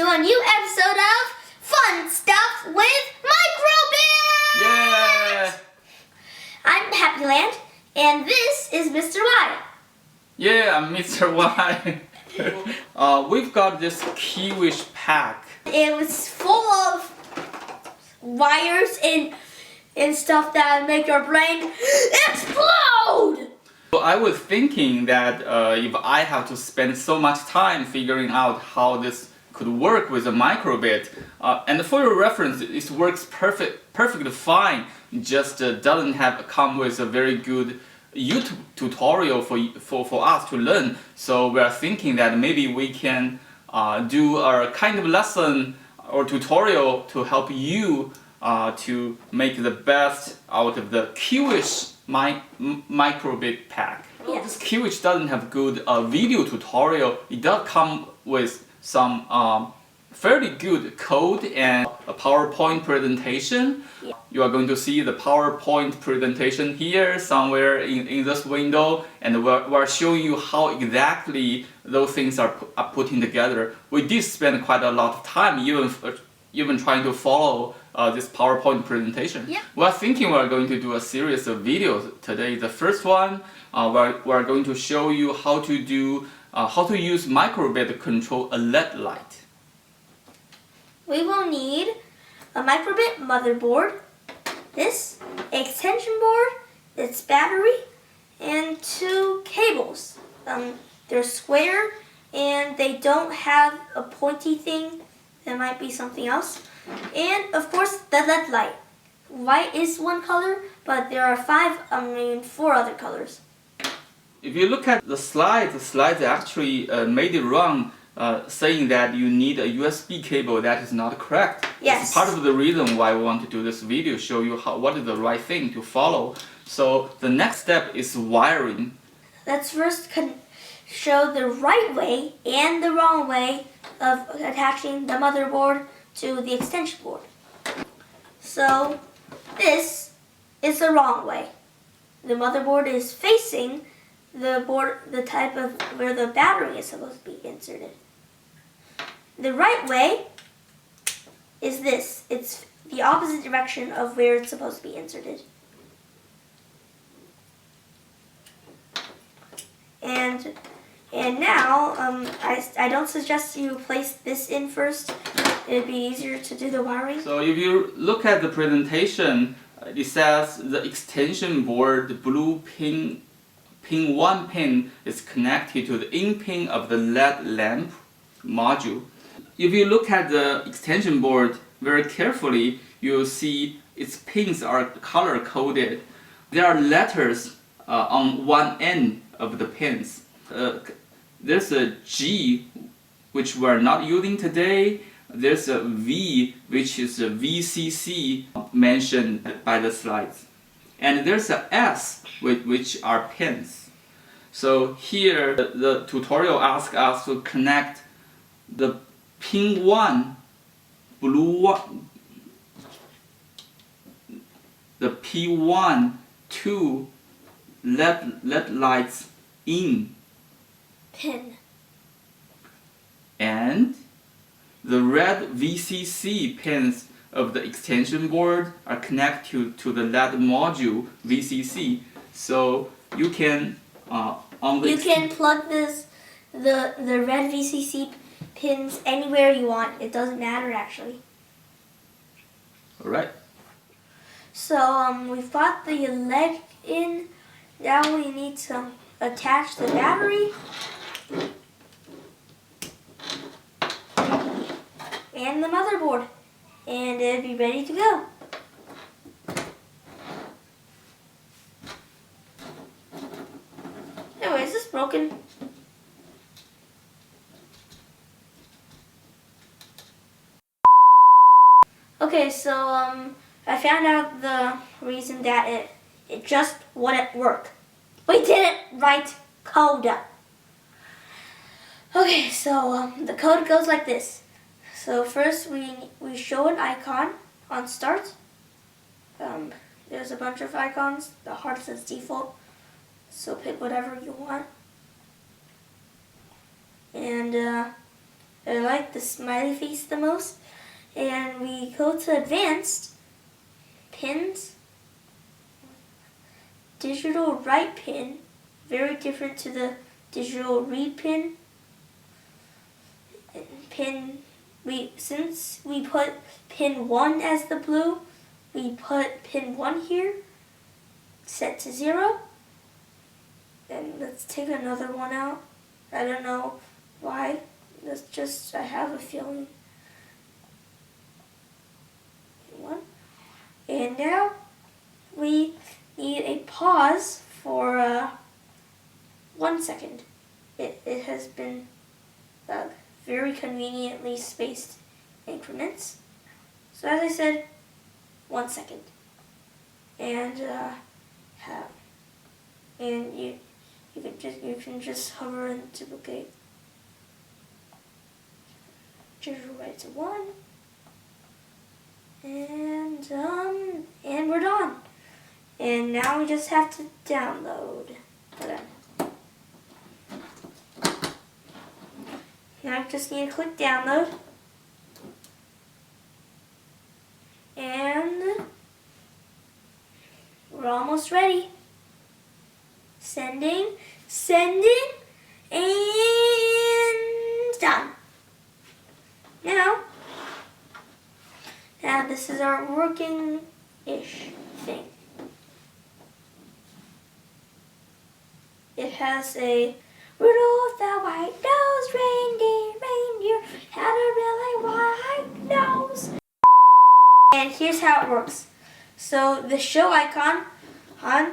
a new episode of Fun Stuff with Microbits! Yeah! I'm Happyland, and this is Mr. Y. Yeah, I'm Mr. Y. We've got this Keywish pack. It was full of wires and stuff that make your brain explode! So I was thinking that if I have to spend so much time figuring out how this could work with a microbit, and for your reference, it works perfectly fine. Just doesn't come with a very good YouTube tutorial for us to learn. So we are thinking that maybe we can do a kind of lesson or tutorial to help you to make the best out of the Keywish microbit pack. Yes. This Keywish doesn't have good video tutorial. It does come with some fairly good code and a PowerPoint presentation. Yeah. You are going to see the PowerPoint presentation here somewhere in this window, and we're showing you how exactly those things are putting together. We did spend quite a lot of time even trying to follow this PowerPoint presentation. Yeah. We're thinking we're going to do a series of videos today. The first one, we're going to show you how to use microbit to control a LED light. We will need a microbit motherboard, this extension board, its battery, and two cables. They're square and they don't have a pointy thing. There might be something else. And of course the LED light. White is one color, but there are four other colors. If you look at the slides actually made it wrong, saying that you need a USB cable. That is not correct. Yes. It's part of the reason why we want to do this video, show you what is the right thing to follow. So the next step is wiring. Let's first show the right way and the wrong way of attaching the motherboard to the extension board. So this is the wrong way. The motherboard is facing the type of where the battery is supposed to be inserted. The right way is this. It's the opposite direction of where it's supposed to be inserted. And now, I don't suggest you place this in first. It'd be easier to do the wiring. So if you look at the presentation, it says the extension board, the blue pin 1 pin is connected to the in pin of the LED lamp module. If you look at the extension board very carefully, you'll see its pins are color coded. There are letters on one end of the pins. There's a G, which we're not using today. There's a V, which is a VCC mentioned by the slides. And there's a S, which are pins. So here, the tutorial asks us to connect the pin 1, blue one, the P1 to LED lights in Pin. And the red VCC pins of the extension board are connected to the LED module VCC. So you can plug the red VCC pins anywhere you want. It doesn't matter actually. All right. So we've got the leg in. Now we need to attach the battery and the motherboard, and it'll be ready to go. Anyway, is this broken? Okay, so I found out the reason that it just wouldn't work. We didn't write code. Okay, so the code goes like this. So first we show an icon on start. There's a bunch of icons. The heart says default, so pick whatever you want. And I like the smiley face the most. And we go to advanced pins. Digital write pin, very different to the digital read pin. Since we put pin 1 as the blue, we put pin 1 here, set to 0. And let's take another one out. I don't know why. That's just, I have a feeling. One. And now we need a pause for 1 second. It has been very conveniently spaced increments. So as I said, 1 second. And you can just hover and duplicate. Digital write to 1. And we're done. And now we just have to download. Hold on. Now I just need to click download. And we're almost ready. Sending, and done. Now this is our working-ish thing. It has a Rudolph the white-nosed reindeer had a really white nose. And here's how it works. So the show icon on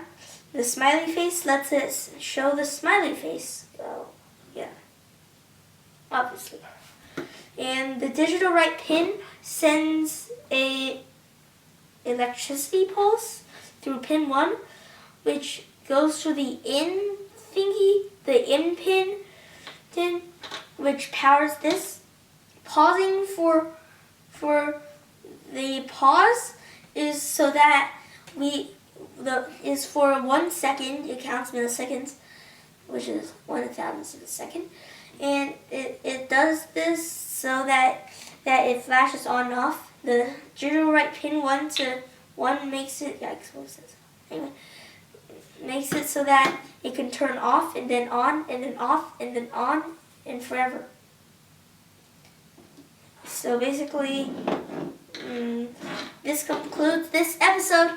the smiley face lets it show the smiley face. So yeah, obviously. And the digital write pin sends a electricity pulse through pin 1, which goes to the in thingy, the in pin, which powers this. Pausing for the pause is so that is for 1 second. It counts milliseconds, which is 1/1000th of a second, and it does this so that it flashes on and off. The digital write pin 1 to 1 makes it. Yikes! What was this? Anyway, makes it so that it can turn off and then on and then off and then on and forever. So basically, this concludes this episode